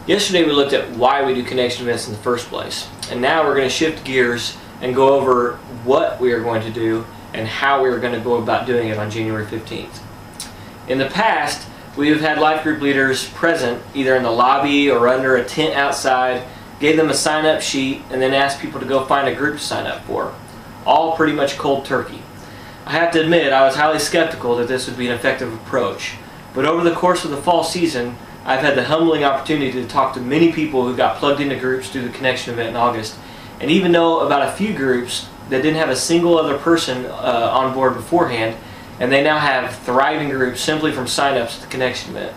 Yesterday we looked at why we do connection events in the first place, and now we're going to shift gears and go over what we are going to do and how we are going to go about doing it on January 15th. In the past, we have had life group leaders present either in the lobby or under a tent outside, gave them a sign-up sheet, and then asked people to go find a group to sign up for. All pretty much cold turkey. I have to admit, I was highly skeptical that this would be an effective approach, but over the course of the fall season, I've had the humbling opportunity to talk to many people who got plugged into groups through the connection event in August, and even know about a few groups that didn't have a single other person on board beforehand, and they now have thriving groups simply from sign-ups to the connection event.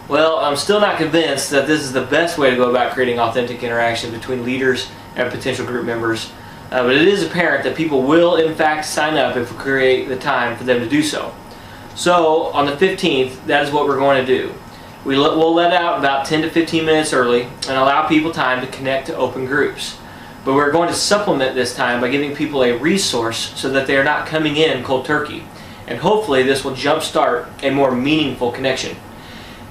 Well, I'm still not convinced that this is the best way to go about creating authentic interaction between leaders and potential group members, but it is apparent that people will in fact sign up if we create the time for them to do so. So on the 15th, that is what we're going to do. We'll let out about 10 to 15 minutes early and allow people time to connect to open groups. But we're going to supplement this time by giving people a resource so that they are not coming in cold turkey. And hopefully this will jumpstart a more meaningful connection.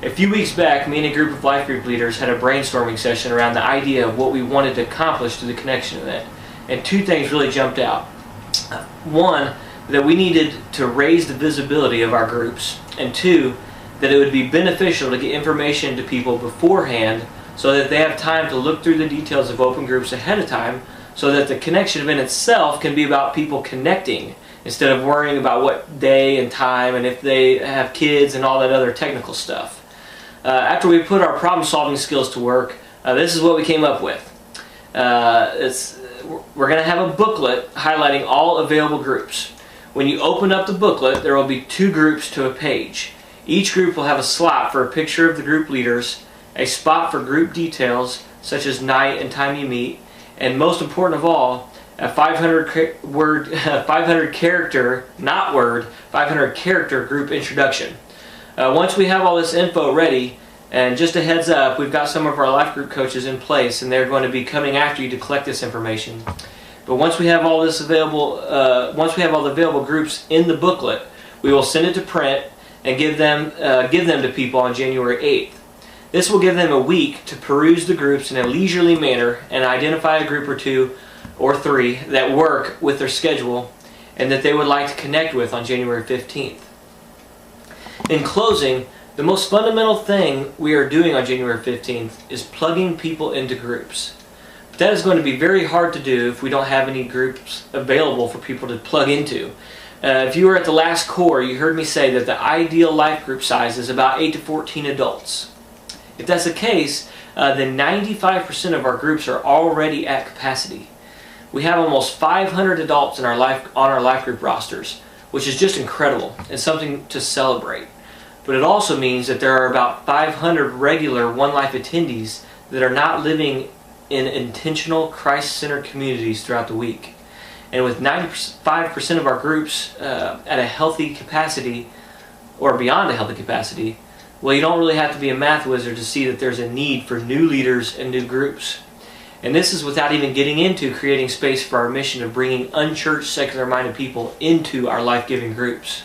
A few weeks back, me and a group of life group leaders had a brainstorming session around the idea of what we wanted to accomplish through the connection event. And two things really jumped out. One, that we needed to raise the visibility of our groups. And two, that it would be beneficial to get information to people beforehand so that they have time to look through the details of open groups ahead of time, so that the connection event itself can be about people connecting instead of worrying about what day and time and if they have kids and all that other technical stuff. After we put our problem-solving skills to work, this is what we came up with. We're going to have a booklet highlighting all available groups. When you open up the booklet, there will be 2 groups to a page. Each group will have a slot for a picture of the group leaders, a spot for group details such as night and time you meet, and most important of all, a 500 character group introduction. Once we have all this info ready, and just a heads up, we've got some of our life group coaches in place and they're going to be coming after you to collect this information. But once we have all this available, once we have all the available groups in the booklet, we will send it to print and give them to people on January 8th. This will give them a week to peruse the groups in a leisurely manner and identify a group or 2 or 3 that work with their schedule and that they would like to connect with on January 15th. In closing, the most fundamental thing we are doing on January 15th is plugging people into groups. But that is going to be very hard to do if we don't have any groups available for people to plug into. If you were at the last core, you heard me say that the ideal life group size is about 8 to 14 adults. If that's the case, then 95% of our groups are already at capacity. We have almost 500 adults in on our life group rosters, which is just incredible and something to celebrate. But it also means that there are about 500 regular One Life attendees that are not living in intentional Christ-centered communities throughout the week. And with 95% of our groups at a healthy capacity, or beyond a healthy capacity, well, you don't really have to be a math wizard to see that there's a need for new leaders and new groups. And this is without even getting into creating space for our mission of bringing unchurched, secular-minded people into our life-giving groups.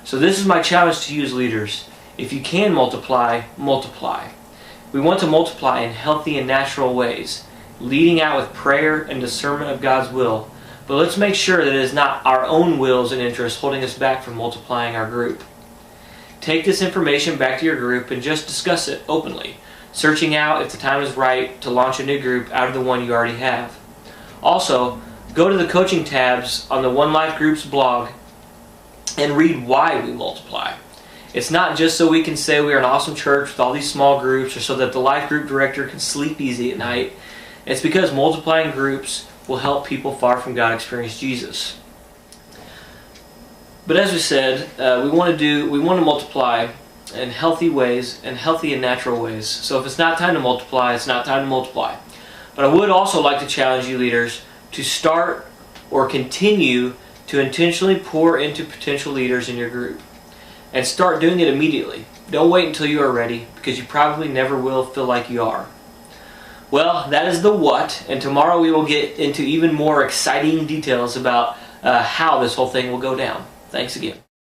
So this is my challenge to you as leaders. If you can multiply, multiply. We want to multiply in healthy and natural ways, leading out with prayer and discernment of God's will. But let's make sure that it is not our own wills and interests holding us back from multiplying our group. Take this information back to your group and just discuss it openly, searching out if the time is right to launch a new group out of the one you already have. Also, go to the coaching tabs on the One Life Group's blog and read why we multiply. It's not just so we can say we are an awesome church with all these small groups or so that the life group director can sleep easy at night. It's because multiplying groups will help people far from God experience Jesus. But as we said, we want to multiply in healthy ways and healthy and natural ways. So if it's not time to multiply, it's not time to multiply. But I would also like to challenge you leaders to start or continue to intentionally pour into potential leaders in your group. And start doing it immediately. Don't wait until you are ready, because you probably never will feel like you are. Well, that is the what, and tomorrow we will get into even more exciting details about how this whole thing will go down. Thanks again.